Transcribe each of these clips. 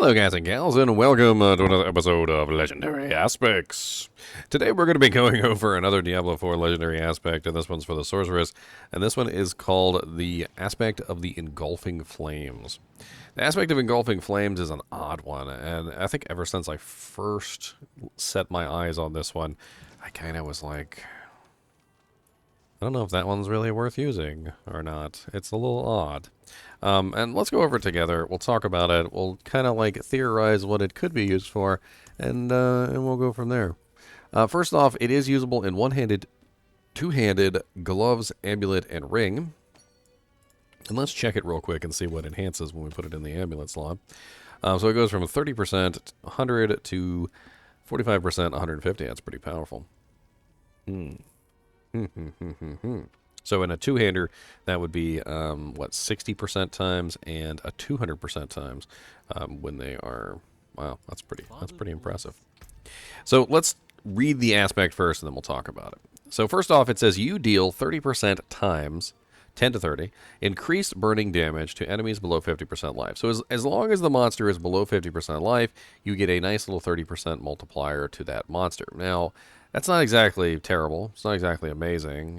Hello guys and gals, and welcome to another episode of Legendary Aspects. Today we're going to be going over another Diablo 4 Legendary Aspect, and this one's for the Sorceress, and this one is called the Aspect of the Engulfing Flames. The Aspect of Engulfing Flames is an odd one, and I think ever since I first set my eyes on this one, I kind of was like, I don't know if that one's really worth using or not. It's a little odd. And let's go over it together. We'll talk about it. We'll kind of like theorize what it could be used for, and we'll go from there. First off, it is usable in one-handed, two-handed, gloves, amulet, and ring. And let's check it real quick and see what enhances when we put it in the amulet slot. So it goes from 30%, 100 to 45%, 150. That's pretty powerful. So in a two-hander, that would be, 60% times and a 200% times when they are... Wow, that's pretty impressive. So let's read the aspect first, and then we'll talk about it. So first off, it says you deal 30% times 10 to 30 increased burning damage to enemies below 50% life. So as long as the monster is below 50% life, you get a nice little 30% multiplier to that monster. Now, that's not exactly terrible. It's not exactly amazing.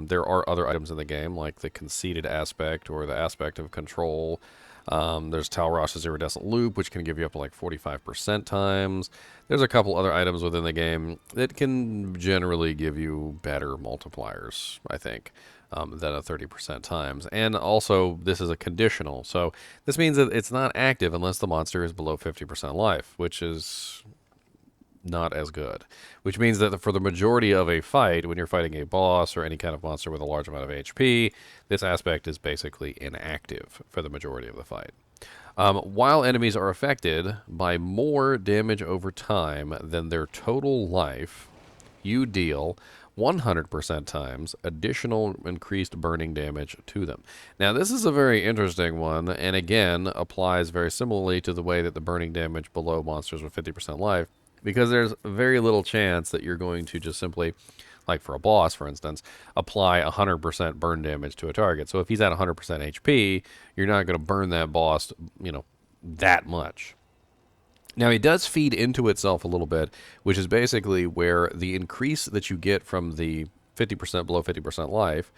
There are other items in the game, like the conceited aspect or the aspect of control. There's Talrosh's iridescent loop, which can give you up to like 45% times. There's a couple other items within the game that can generally give you better multipliers, I think, than a 30% times. And also, this is a conditional. So this means that it's not active unless the monster is below 50% life, which is not as good, which means that for the majority of a fight, when you're fighting a boss or any kind of monster with a large amount of HP, this aspect is basically inactive for the majority of the fight. While enemies are affected by more damage over time than their total life, you deal 100% times additional increased burning damage to them. Now, this is a very interesting one, and again, applies very similarly to the way that the burning damage below monsters with 50% life, because there's very little chance that you're going to just simply, like for a boss, for instance, apply 100% burn damage to a target. So if he's at 100% HP, you're not going to burn that boss, that much. Now, it does feed into itself a little bit, which is basically where the increase that you get from the 50% below 50% life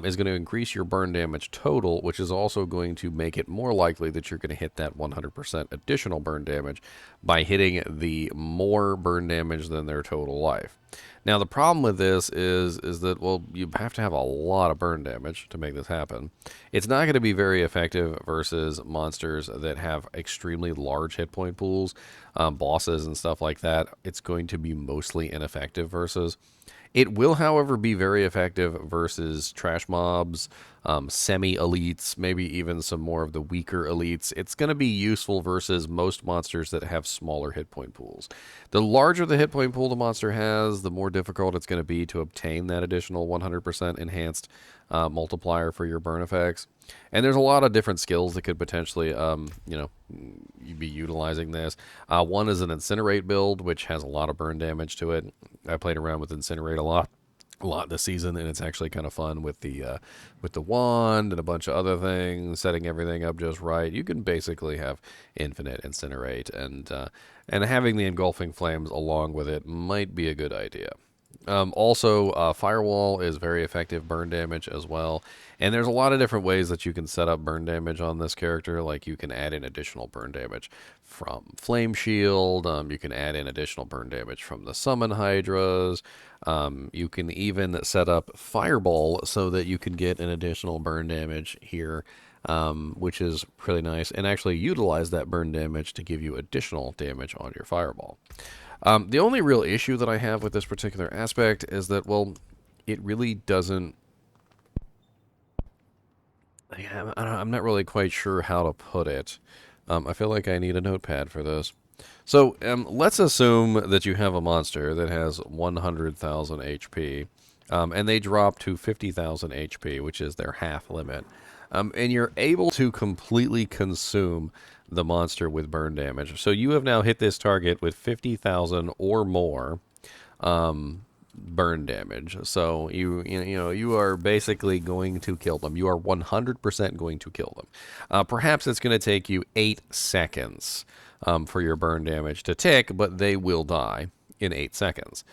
is going to increase your burn damage total, which is also going to make it more likely that you're going to hit that 100% additional burn damage by hitting the more burn damage than their total life. Now, the problem with this is that, well, you have to have a lot of burn damage to make this happen. It's not going to be very effective versus monsters that have extremely large hit point pools, bosses and stuff like that. It's going to be mostly ineffective versus. It will, however, be very effective versus trash mobs, semi-elites, maybe even some more of the weaker elites. It's going to be useful versus most monsters that have smaller hit point pools. The larger the hit point pool the monster has, the more difficult it's going to be to obtain that additional 100% enhanced multiplier for your burn effects. And there's a lot of different skills that could potentially, you'd be utilizing this. One is an Incinerate build, which has a lot of burn damage to it. I played around with Incinerate a lot this season, and it's actually kind of fun with the wand and a bunch of other things, setting everything up just right. You can basically have infinite Incinerate, and having the Engulfing Flames along with it might be a good idea. Also, Firewall is very effective burn damage as well. And there's a lot of different ways that you can set up burn damage on this character. Like you can add in additional burn damage from Flame Shield. You can add in additional burn damage from the Summon Hydras. You can even set up Fireball so that you can get an additional burn damage here, which is really nice. And actually utilize that burn damage to give you additional damage on your Fireball. The only real issue that I have with this particular aspect is that, well, it really doesn't... I'm not really quite sure how to put it. I feel like I need a notepad for this. So, let's assume that you have a monster that has 100,000 HP, and they drop to 50,000 HP, which is their half limit. And you're able to completely consume the monster with burn damage. So you have now hit this target with 50,000 or more burn damage. So you are basically going to kill them. You are 100% going to kill them. Perhaps it's going to take you 8 seconds for your burn damage to tick, but they will die in 8 seconds.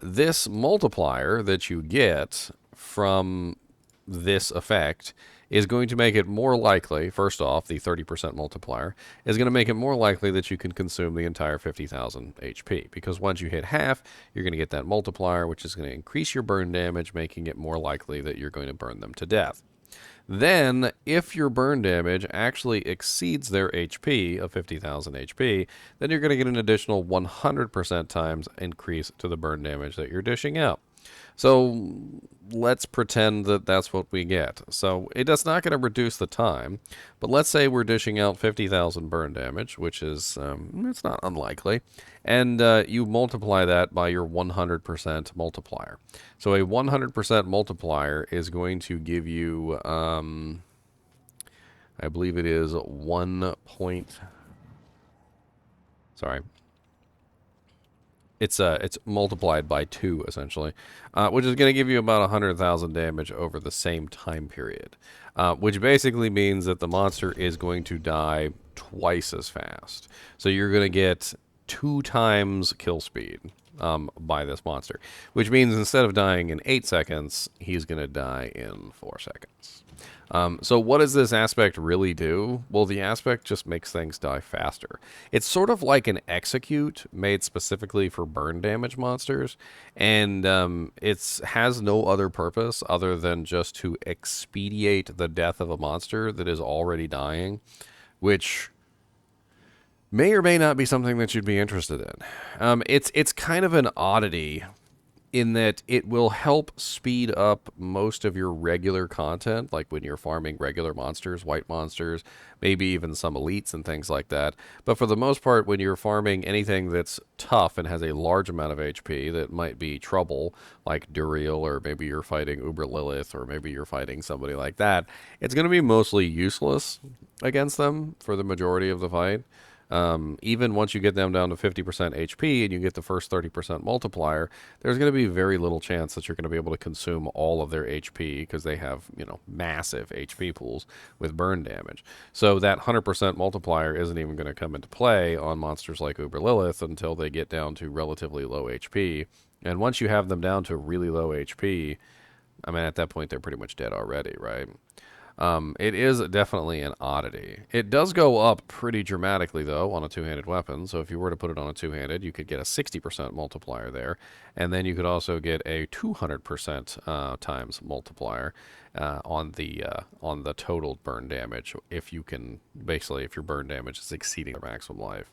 This multiplier that you get from this effect is going to make it more likely, first off, the 30% multiplier, is going to make it more likely that you can consume the entire 50,000 HP. Because once you hit half, you're going to get that multiplier, which is going to increase your burn damage, making it more likely that you're going to burn them to death. Then, if your burn damage actually exceeds their HP of 50,000 HP, then you're going to get an additional 100% times increase to the burn damage that you're dishing out. So let's pretend that that's what we get. So it's not going to reduce the time, but let's say we're dishing out 50,000 burn damage, which is, it's not unlikely, and you multiply that by your 100% multiplier. So a 100% multiplier is going to give you, I believe it is 1 point, sorry, it's multiplied by 2 essentially, which is going to give you about 100,000 damage over the same time period, which basically means that the monster is going to die twice as fast. So you're going to get 2 times kill speed by this monster, which means instead of dying in 8 seconds, he's going to die in 4 seconds. So what does this aspect really do? Well, the aspect just makes things die faster. It's sort of like an execute made specifically for burn damage monsters, and it has no other purpose other than just to expedite the death of a monster that is already dying, which may or may not be something that you'd be interested in. It's kind of an oddity in that it will help speed up most of your regular content, like when you're farming regular monsters, white monsters, maybe even some elites and things like that. But for the most part, when you're farming anything that's tough and has a large amount of HP that might be trouble, like Duriel, or maybe you're fighting Uber Lilith, or maybe you're fighting somebody like that, it's going to be mostly useless against them for the majority of the fight. Even once you get them down to 50% HP and you get the first 30% multiplier, there's going to be very little chance that you're going to be able to consume all of their HP because they have, massive HP pools with burn damage. So that 100% multiplier isn't even going to come into play on monsters like Uber Lilith until they get down to relatively low HP. And once you have them down to really low HP, I mean, at that point, they're pretty much dead already, right? It is definitely an oddity. It does go up pretty dramatically, though, on a two-handed weapon. So if you were to put it on a two-handed, you could get a 60% multiplier there. And then you could also get a 200% times multiplier on the total burn damage if you can, basically, if your burn damage is exceeding the maximum life.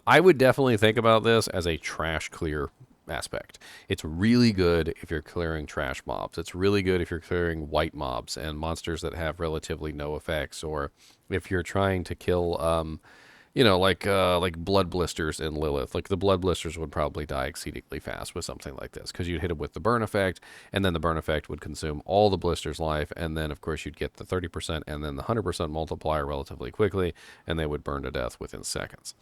I would definitely think about this as a trash clear aspect. It's really good if you're clearing trash mobs. It's really good if you're clearing white mobs and monsters that have relatively no effects, or if you're trying to kill like blood blisters in Lilith. Like the blood blisters would probably die exceedingly fast with something like this, because you'd hit it with the burn effect, and then the burn effect would consume all the blisters' life, and then of course you'd get the 30% and then the 100% multiplier relatively quickly, and they would burn to death within seconds.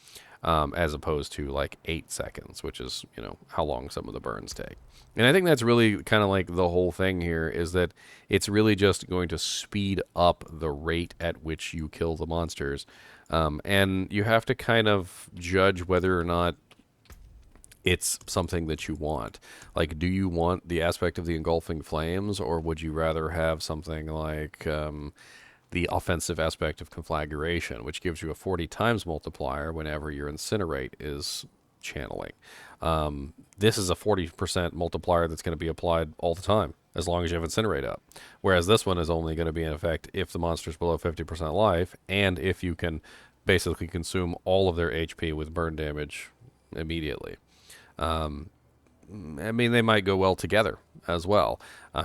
As opposed to like 8 seconds, which is, how long some of the burns take. And I think that's really kind of like the whole thing here, is that it's really just going to speed up the rate at which you kill the monsters. And you have to kind of judge whether or not it's something that you want. Like, do you want the aspect of the engulfing flames, or would you rather have something like the offensive aspect of conflagration, which gives you a 40 times multiplier whenever your incinerate is channeling? This is a 40% multiplier that's going to be applied all the time, as long as you have incinerate up. Whereas this one is only going to be in effect if the monster's below 50% life, and if you can basically consume all of their HP with burn damage immediately. I mean, they might go well together as well.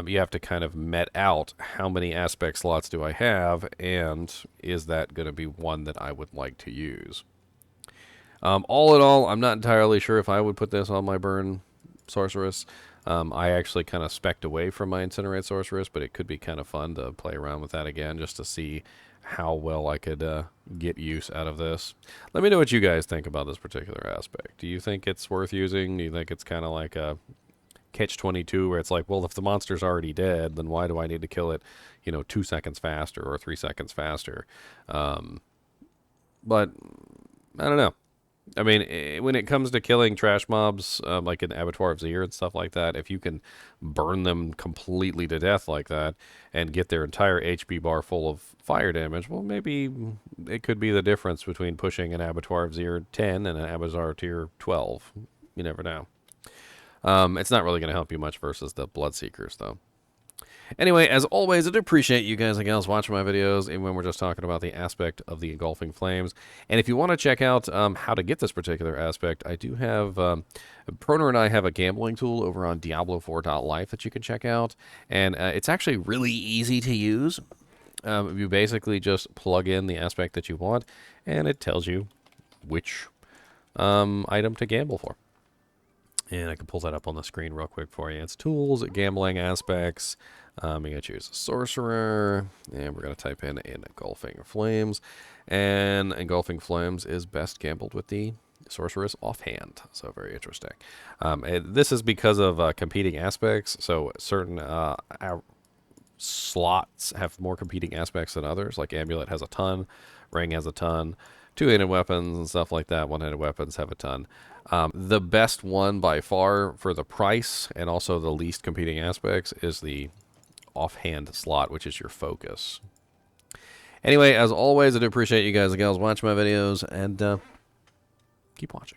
You have to kind of met out how many aspect slots do I have, and is that going to be one that I would like to use? All in all, I'm not entirely sure if I would put this on my burn Sorceress. I actually kind of spec'd away from my Incinerate Sorceress, but it could be kind of fun to play around with that again, just to see how well I could get use out of this. Let me know what you guys think about this particular aspect. Do you think it's worth using? Do you think it's kind of like a catch-22 where it's like, well, if the monster's already dead, then why do I need to kill it, 2 seconds faster or 3 seconds faster? But I don't know. I mean, when it comes to killing trash mobs, like in Abattoir of Zir and stuff like that, if you can burn them completely to death like that and get their entire HP bar full of fire damage, well, maybe it could be the difference between pushing an Abattoir of Zir 10 and an Abattoir tier 12. You never know. It's not really going to help you much versus the Bloodseekers, though. Anyway, as always, I do appreciate you guys and gals watching my videos, even when we're just talking about the aspect of the Engulfing Flames. And if you want to check out how to get this particular aspect, I do have, Proner and I have a gambling tool over on Diablo4.life that you can check out. And it's actually really easy to use. You basically just plug in the aspect that you want, and it tells you which item to gamble for. And I can pull that up on the screen real quick for you. It's tools, gambling aspects. You're going to choose Sorcerer, and we're going to type in Engulfing Flames. And Engulfing Flames is best gambled with the Sorceress offhand. So very interesting. This is because of competing aspects. So certain slots have more competing aspects than others. Like Amulet has a ton, Ring has a ton, two-handed weapons and stuff like that. One-handed weapons have a ton. The best one by far for the price and also the least competing aspects is the offhand slot, which is your focus. Anyway, as always, I do appreciate you guys and gals watching my videos, and keep watching.